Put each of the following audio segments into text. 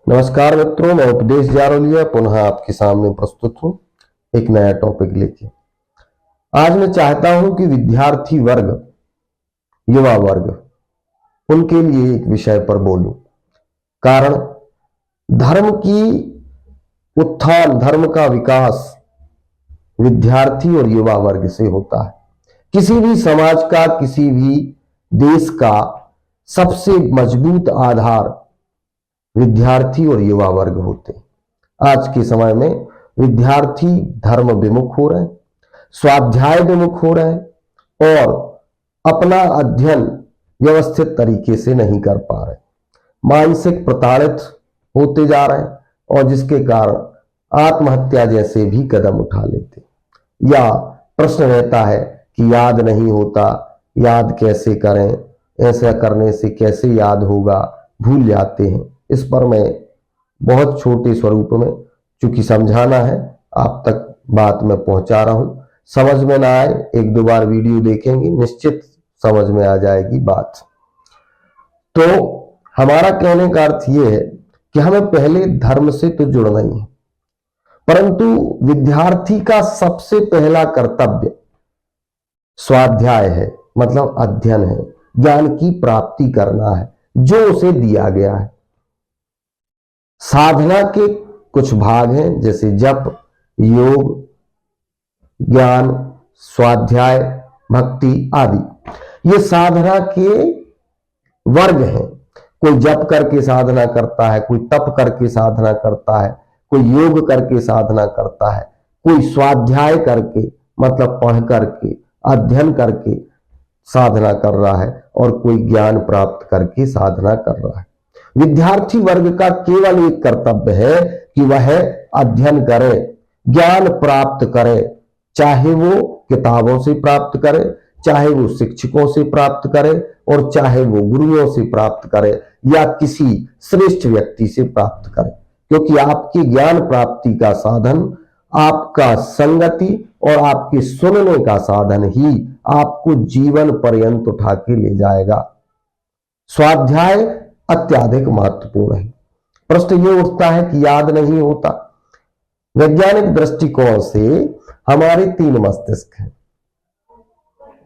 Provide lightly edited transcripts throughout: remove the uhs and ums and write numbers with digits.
नमस्कार मित्रों, मैं उपदेश जारोलिया पुनः आपके सामने प्रस्तुत हूं एक नया टॉपिक लेके। आज मैं चाहता हूं कि विद्यार्थी वर्ग, युवा वर्ग, उनके लिए एक विषय पर बोलूं। कारण धर्म की उत्थान, धर्म का विकास विद्यार्थी और युवा वर्ग से होता है। किसी भी समाज का, किसी भी देश का सबसे मजबूत आधार विद्यार्थी और युवा वर्ग होते हैं। आज के समय में विद्यार्थी धर्म विमुख हो रहे हैं, स्वाध्याय विमुख हो रहे हैं और अपना अध्ययन व्यवस्थित तरीके से नहीं कर पा रहे, मानसिक प्रताड़ित होते जा रहे हैं और जिसके कारण आत्महत्या जैसे भी कदम उठा लेते। या प्रश्न रहता है कि याद नहीं होता, याद कैसे करें, ऐसा करने से कैसे याद होगा, भूल जाते हैं। इस पर मैं बहुत छोटे स्वरूप में चूंकि समझाना है आप तक बात में पहुंचा रहा हूं। समझ में ना आए, एक दो बार वीडियो देखेंगे, निश्चित समझ में आ जाएगी बात। तो हमारा कहने का अर्थ यह है कि हमें पहले धर्म से तो जुड़ना ही है, परंतु विद्यार्थी का सबसे पहला कर्तव्य स्वाध्याय है, मतलब अध्ययन है, ज्ञान की प्राप्ति करना है जो उसे दिया गया है। साधना के कुछ भाग हैं जैसे जप, योग, ज्ञान, स्वाध्याय, भक्ति आदि। ये साधना के वर्ग हैं। कोई जप करके साधना करता है, कोई तप करके साधना करता है, कोई योग करके साधना करता है, कोई स्वाध्याय करके मतलब पढ़ करके अध्ययन करके साधना कर रहा है और कोई ज्ञान प्राप्त करके साधना कर रहा है। विद्यार्थी वर्ग का केवल एक कर्तव्य है कि वह अध्ययन करे, ज्ञान प्राप्त करे, चाहे वो किताबों से प्राप्त करे, चाहे वो शिक्षकों से प्राप्त करे और चाहे वो गुरुओं से प्राप्त करे या किसी श्रेष्ठ व्यक्ति से प्राप्त करे। क्योंकि आपकी ज्ञान प्राप्ति का साधन आपका संगति और आपके सुनने का साधन ही आपको जीवन पर्यंत उठा के ले जाएगा। स्वाध्याय अत्यधिक महत्वपूर्ण है। प्रश्न ये उठता है कि याद नहीं होता। वैज्ञानिक दृष्टिकोण से हमारे 3 मस्तिष्क हैं।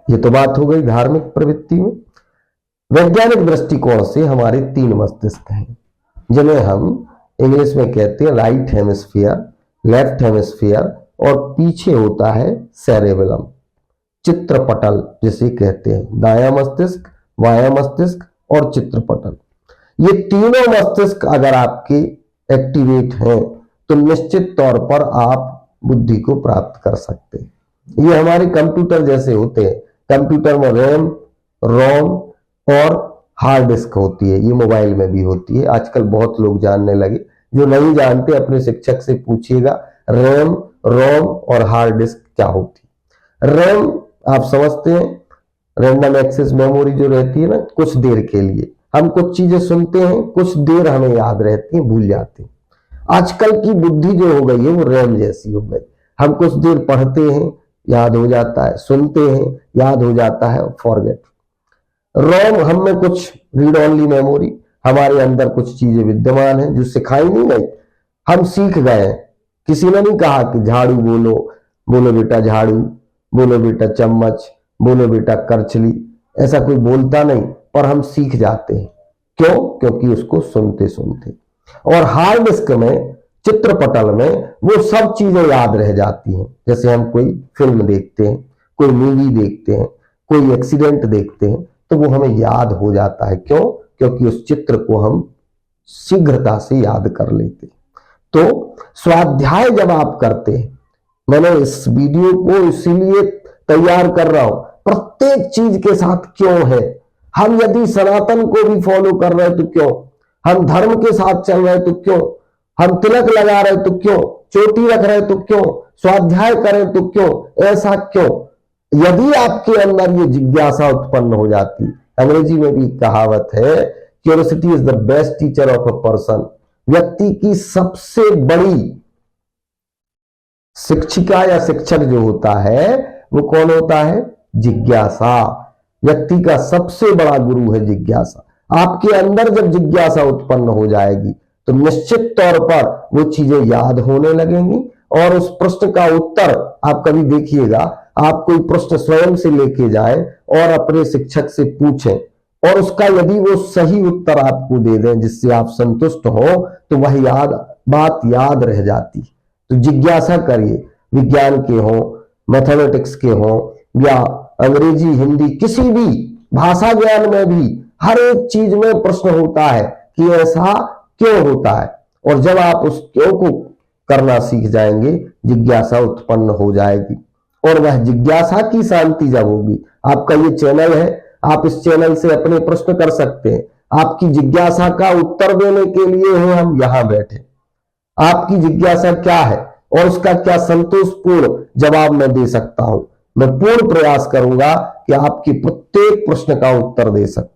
ये तो बात हो गई धार्मिक प्रवृत्ति में। वैज्ञानिक दृष्टिकोण से हमारे 3 मस्तिष्क हैं, जिन्हें हम इंग्लिश में कहते हैं राइट हेमिस्फीयर, लेफ्ट हेमिस्फीयर और पीछे होता है सेरेबेलम, चित्रपटल जिसे कहते हैं। दायां मस्तिष्क, बायां मस्तिष्क और चित्रपटल। ये तीनों मस्तिष्क अगर आपके एक्टिवेट हैं तो निश्चित तौर पर आप बुद्धि को प्राप्त कर सकते हैं। ये हमारे कंप्यूटर जैसे होते हैं। कंप्यूटर में रैम, रोम और हार्ड डिस्क होती है। ये मोबाइल में भी होती है। आजकल बहुत लोग जानने लगे। जो नहीं जानते अपने शिक्षक से पूछिएगा रैम, रोम और हार्ड डिस्क क्या होती है। रैम आप समझते हैं, रैंडम एक्सेस मेमोरी जो रहती है ना, कुछ देर के लिए हम कुछ चीजें सुनते हैं, कुछ देर हमें याद रहती है, भूल जाते हैं। आजकल की बुद्धि जो हो गई है वो रैम जैसी हो गई। हम कुछ देर पढ़ते हैं, याद हो जाता है, सुनते हैं, याद हो जाता है, फॉरगेट। रोम हम में कुछ रीड ओनली मेमोरी, हमारे अंदर कुछ चीजें विद्यमान हैं जो सिखाई नहीं गई, हम सीख गए। किसी ने नहीं कहा कि झाड़ू बोलो, बोलो बेटा झाड़ू, बोलो बेटा चम्मच, बोलो बेटा करछली, ऐसा कोई बोलता नहीं, पर हम सीख जाते हैं। क्यों? क्योंकि उसको सुनते सुनते। और हार्ड डिस्क में, चित्रपटल में वो सब चीजें याद रह जाती हैं। जैसे हम कोई फिल्म देखते हैं, कोई मूवी देखते हैं, कोई एक्सीडेंट देखते हैं तो वो हमें याद हो जाता है। क्यों? क्योंकि उस चित्र को हम शीघ्रता से याद कर लेते हैं। तो स्वाध्याय जब आप करते हैं, मैंने इस वीडियो को इसीलिए तैयार कर रहा हूं, प्रत्येक चीज के साथ क्यों है। हम यदि सनातन को भी फॉलो कर रहे हैं तो क्यों, हम धर्म के साथ चल रहे हैं तो क्यों, हम तिलक लगा रहे हैं तो क्यों, चोटी रख रहे हैं तो क्यों, स्वाध्याय करें तो क्यों, ऐसा क्यों। यदि आपके अंदर ये जिज्ञासा उत्पन्न हो जाती, अंग्रेजी में भी कहावत है, curiosity is the best teacher of a person. व्यक्ति की सबसे बड़ी शिक्षिका या शिक्षक जो होता है वो कौन होता है? जिज्ञासा। व्यक्ति का सबसे बड़ा गुरु है जिज्ञासा। आपके अंदर जब जिज्ञासा उत्पन्न हो जाएगी तो निश्चित तौर पर वो चीजें याद होने लगेंगी। और उस प्रश्न का उत्तर आप कभी देखिएगा, आप कोई प्रश्न स्वयं से लेके जाए और अपने शिक्षक से पूछें और उसका यदि वो सही उत्तर आपको दे दें जिससे आप संतुष्ट हो, तो वह बात याद रह जाती। तो जिज्ञासा करिए, विज्ञान के हो, मैथमेटिक्स के हो या अंग्रेजी, हिंदी, किसी भी भाषा ज्ञान में भी हर एक चीज में प्रश्न होता है कि ऐसा क्यों होता है। और जब आप उस क्यों को करना सीख जाएंगे, जिज्ञासा उत्पन्न हो जाएगी। और वह जिज्ञासा की शांति जब होगी, आपका ये चैनल है, आप इस चैनल से अपने प्रश्न कर सकते हैं। आपकी जिज्ञासा का उत्तर देने के लिए हैं हम यहां बैठे। आपकी जिज्ञासा क्या है और उसका क्या संतोषपूर्ण जवाब मैं दे सकता हूं। मैं पूर्ण प्रयास करूंगा कि आपके प्रत्येक प्रश्न का उत्तर दे सकूं।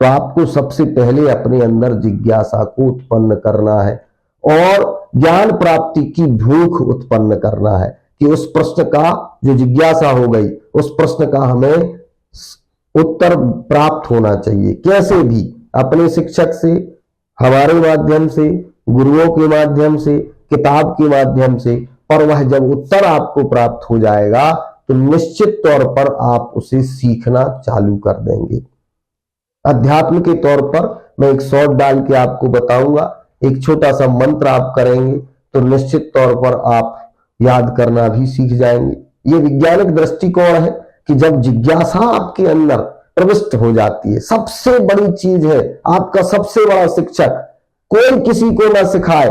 तो आपको सबसे पहले अपने अंदर जिज्ञासा को उत्पन्न करना है और ज्ञान प्राप्ति की भूख उत्पन्न करना है कि उस प्रश्न का जो जिज्ञासा हो गई, उस प्रश्न का हमें उत्तर प्राप्त होना चाहिए। कैसे भी, अपने शिक्षक से, हमारे माध्यम से, गुरुओं के माध्यम से, किताब के माध्यम से। और वह जब उत्तर आपको प्राप्त हो जाएगा तो निश्चित तौर पर आप उसे सीखना चालू कर देंगे। अध्यात्म के तौर पर मैं एक शॉर्ट डाल के आपको बताऊंगा, एक छोटा सा मंत्र आप करेंगे तो निश्चित तौर पर आप याद करना भी सीख जाएंगे। ये वैज्ञानिक दृष्टिकोण है कि जब जिज्ञासा आपके अंदर प्रविष्ट हो जाती है, सबसे बड़ी चीज है, आपका सबसे बड़ा शिक्षक कोई किसी को ना सिखाए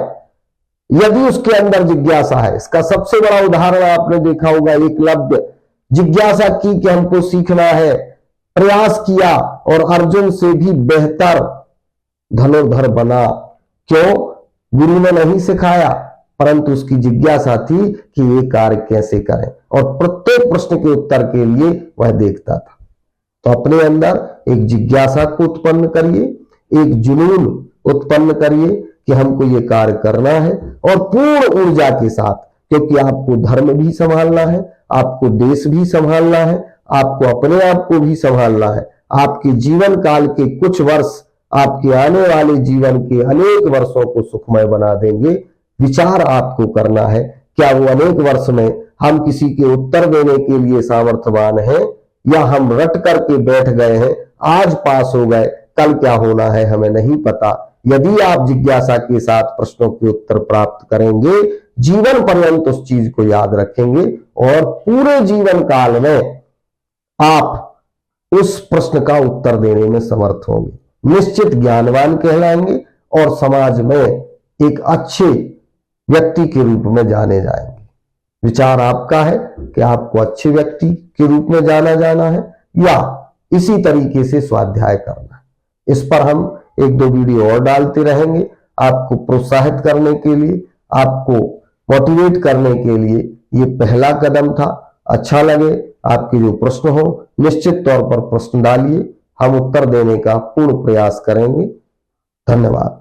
यदि उसके अंदर जिज्ञासा है। इसका सबसे बड़ा उदाहरण आपने देखा होगा, एकलव्य जिज्ञासा की कि हमको सीखना है, प्रयास किया और अर्जुन से भी बेहतर धनुर्धर बना। क्यों? गुरु ने नहीं सिखाया, परंतु उसकी जिज्ञासा थी कि ये कार्य कैसे करें और प्रत्येक प्रश्न के उत्तर के लिए वह देखता था। तो अपने अंदर एक जिज्ञासा को उत्पन्न करिए, एक जुनून उत्पन्न करिए कि हमको ये कार्य करना है और पूर्ण ऊर्जा के साथ, क्योंकि आपको धर्म भी संभालना है, आपको देश भी संभालना है, आपको अपने आप को भी संभालना है। आपके जीवन काल के कुछ वर्ष आपके आने वाले जीवन के अनेक वर्षों को सुखमय बना देंगे। विचार आपको करना है, क्या वो अनेक वर्ष में हम किसी के उत्तर देने के लिए सामर्थ्यवान हैं या हम रट करके बैठ गए हैं, आज पास हो गए, कल क्या होना है हमें नहीं पता। यदि आप जिज्ञासा के साथ प्रश्नों के उत्तर प्राप्त करेंगे, जीवन पर्यंत उस चीज को याद रखेंगे और पूरे जीवन काल में आप उस प्रश्न का उत्तर देने में समर्थ होंगे, निश्चित ज्ञानवान कहलाएंगे और समाज में एक अच्छे व्यक्ति के रूप में जाने जाएंगे। विचार आपका है कि आपको अच्छे व्यक्ति के रूप में जाना है या इसी तरीके से स्वाध्याय करना है। इस पर हम एक दो वीडियो और डालते रहेंगे, आपको प्रोत्साहित करने के लिए, आपको मोटिवेट करने के लिए। ये पहला कदम था। अच्छा लगे, आपके जो प्रश्न हो निश्चित तौर पर प्रश्न डालिए, हम उत्तर देने का पूर्ण प्रयास करेंगे। धन्यवाद।